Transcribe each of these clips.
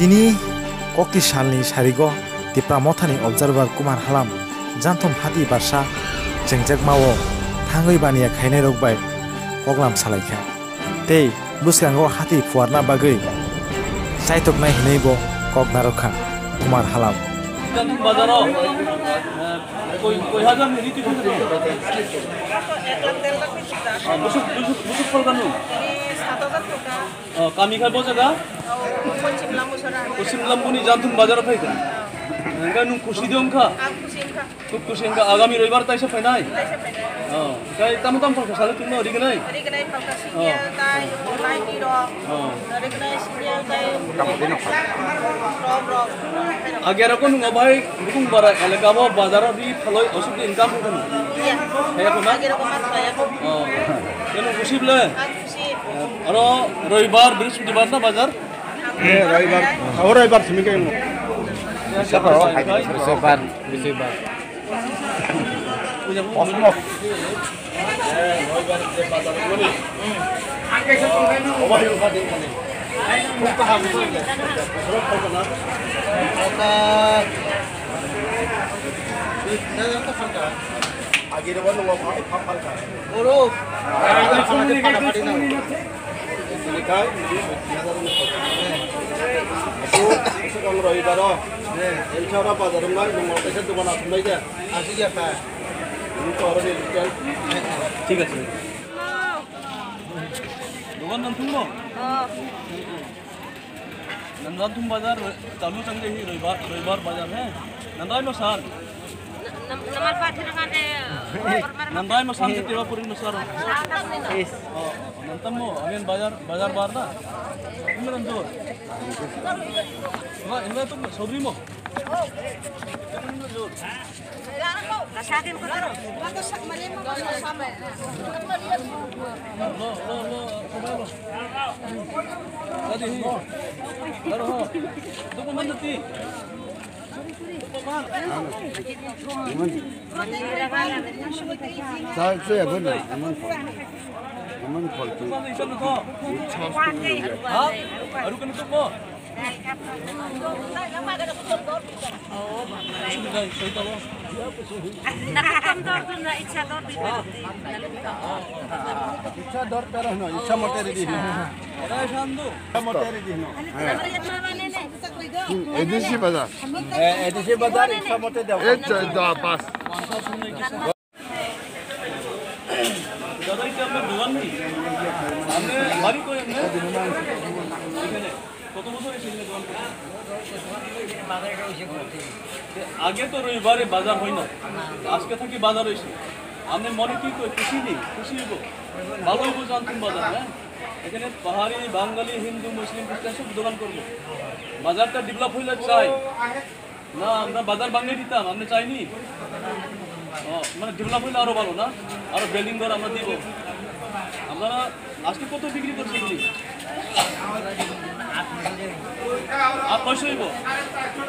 Tini kokti salni sarigo tipra mothani observer Kumar Halam jantom hati barsa jengjak mawo thangoi bania khainai rokbai koglam salaikha tei buskango hati fuarna bagui saitoknai hinaibo kokna rokha Kumar Halam বাজারও কই হাজার নীতি kami khai bo jaga Pochim Lambuni Jantum Bazar phaika enga nung khushi diom kha khub khushi enga agami roibar taisa phainai kai tam phal sale tumno originai phalka sinia tai lai ki ro originai sinia tai agera ko nung obai bukung bara elega bo bazar bi phaloi osuk income ko nu ya ko ma agera ko mat ya ko kenu khushi ble aro roibar brisbatibar na bazar roibar aur roibar seminggu yang siapa Brisbatibar Osmo roibar de bazar ini angke setengah obai yang hadin ini buka habis berapa kana kata ini apa falka agi dewan ngomong apa falka urus Nikai, aku kalau roibar, elchara bazar mai, nunggu pesan tu mana sampai je, asih je apa? Ini tu orang ni ঠিক আছে দোকান নাম তুমো नंदातुम बाजार चालू चंगे ही रविवार बाजार है Nandai no साल नंबर 5 नंगाने नंदाई नो साल तिवापुरी नो साल नंतमो अगेन बाजार बार ना इनमें नंदो वाह इनमें तुम सोबरी मो kasakin ko taro bago sak malim ko sama lo tadi baru ho tu pun nanti saya benar, emang kalau Aru kan tu mo इच्छा दर पेरा ना इच्छा मोटे दी ना इच्छा मोटे दी ना एडिसी बाजार इच्छा मोटे दे दा पास दादा इसे अपने दुकान नहीं हमने बारी को हमने কত বছর এসেছিলেন দোকান আগে তো রবিবারে বাজার হয় না আজকে থাকি বাজার হয়েছে আপনি মনে কি খুশি নেই খুশি হইব ভালো হইব জানতুম বাজার হ্যাঁ এখানে পাহাড়ি বাঙালি হিন্দু মুসলিম খ্রিস্টান সব দোকান করবো বাজারটা ডেভেলপ হইলে চাই না আমরা বাজার বাঙালি দিতাম আপনি চাইনি মানে ডেভেলপ হইলে আরো ভালো না আরো বিল্ডিং ঘর আমরা দিব আপনারা আজকে কত বিক্রি করছেন আর পয়সা হইব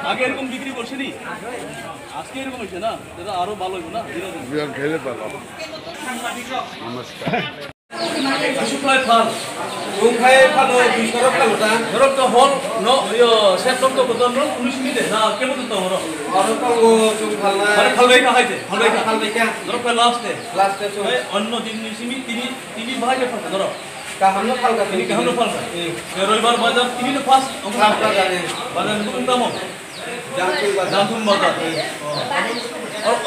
আগে এরকম বিক্রি করছেনি আজকে এরকম হয়েছে না এটা আরো ভালো হইব না খেলে ভালো নমস্কার সুপ্লাই ফাল রুমখাই ফালো বিশরক কালোটা ধরক তো হল ন সেটক তো কত ন 19 মিনিট না কেমন তো হর আর তো জুম ফালনা আরে খালবাই খাইতে খালবাই কা ধরক লাস্টে অন্য দিন নিসিমি তিনি ভাগে ফাল ধরক কাহানো ফালকা তিনি কাহানো ফাল রবিবার বাজার তিনি তো ফার্স্ট ফালকা জানে বাজার নতুন দাম জানতুম বাজার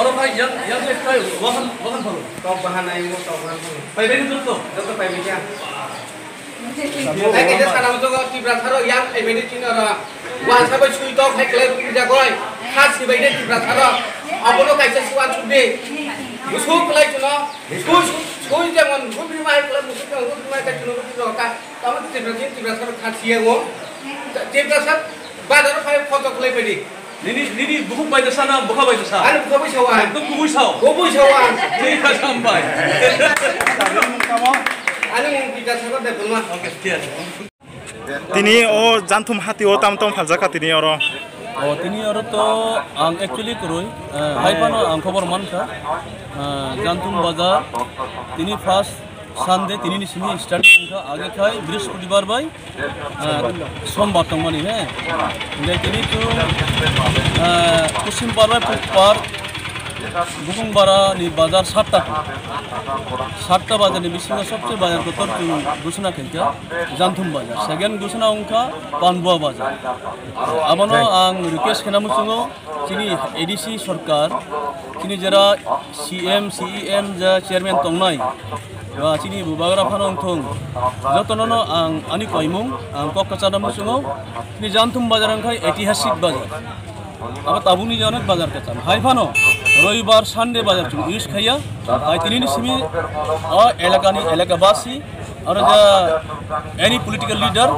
और भाई yang से काय wahan भालो तो bahan ai mo to bahan mo पाइबे नि तो जतो पाइबे क्या ai ke sana to tibra tharo yang ai meni tin ra wa sa ba chui to khai kle ja goi kha si bai de tibra tharo abono kai se suan chube musu klai chuno chui যেমন Gubbi মাই কলে মুসু কে Gubbi মাই কা chuno ro ka tama tibra tharo kha sia go tibra sa bazar khai photo klai bai Nini buku baca sana, buka baca sana. Anu buka baca sana. Itu buku saw. Buku sawan. Tidak sampai. Anu tidak sampai deh belum. Oke, sekian. Tini jantum hati tam faljaka tini oro tini orang to ang actually kurui. Hai pano ang khabar man ka. Jantum bazar. Tini first Sunday tinini sini starting ka age khai বৃহস্পতিবার bai সোমবার tongmani he ngai tini tu pusim parbai pukpar বুকুংবাড়া ni bazar 7টা বাজার ni bisingo sobche bazar kotor tu gusna khaika janthum bazar second gusna ongkha panbua bazar abono ang request khenamu sungo chini ADC sarkar chini jara CM CEM ja chairman tongnai ba chini bubagra phanong thong jotonono ang ani koimung ang kokkachanamu sungo chini janthum bazar angkhai ऐतिहासिक bazar aba tabuni janak bazar kacham haifano রবিবার Sunday বাজার চুন ইউজ খাইয়া আই তিনিনি সিমি এলাকাবাসী আর any political leader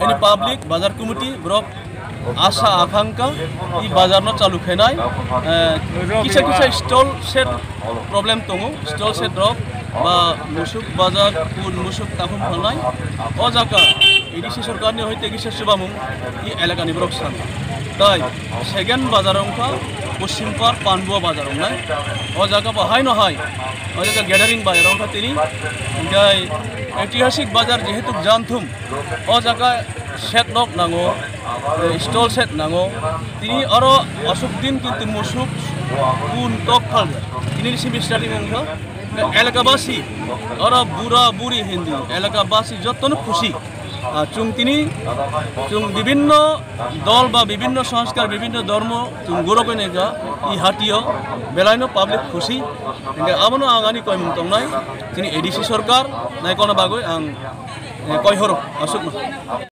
any public বাজার কমিটি ব্রক আশা আকাঙ্ক্ষা এই বাজার ন চালু খাইনাই কিসা কিসা স্টল সেট প্রবলেম দङ স্টল সেট রক বা মুসুক বাজার কোন মুসুক তাকুম ফানাই ও জায়গা এডিসি সরকারনি হইতে কিসা সুবামুং এই এলাকানি ব্রক সান তাই সেকেন্ড বাজার অংখা পশ্চিমপার পানবুয়া বাজার নাই ও জায়গা বাহাই নহাই ও জায়গা গ্যাদারিং বাজার অংখা তিনি গাই ঐতিহাসিক বাজার যেহেতু জানথুম ও জায়গা সেট নক নাঙো স্টল সেট নাঙো তিনি আরো অসুখ দিন কিন্তু মুসুক কোন টক ফাল তিনি সিমি স্টার্টিং অংখা এলাকাবাসী আর বুড়া বুড়ি হিন্দু এলাকাবাসী যতন খুশি চুং তিনি চুং বিভিন্ন দল বা বিভিন্ন সংস্কার বিভিন্ন ধর্ম চুং গরকনেগা ই হাটিও বেলাইনো পাবলিক খুশি আমনো আঙানি কয়মুং তংনাই তিনি এডিসি সরকার নাই কোন বাগৈ আং কয়হর অসুক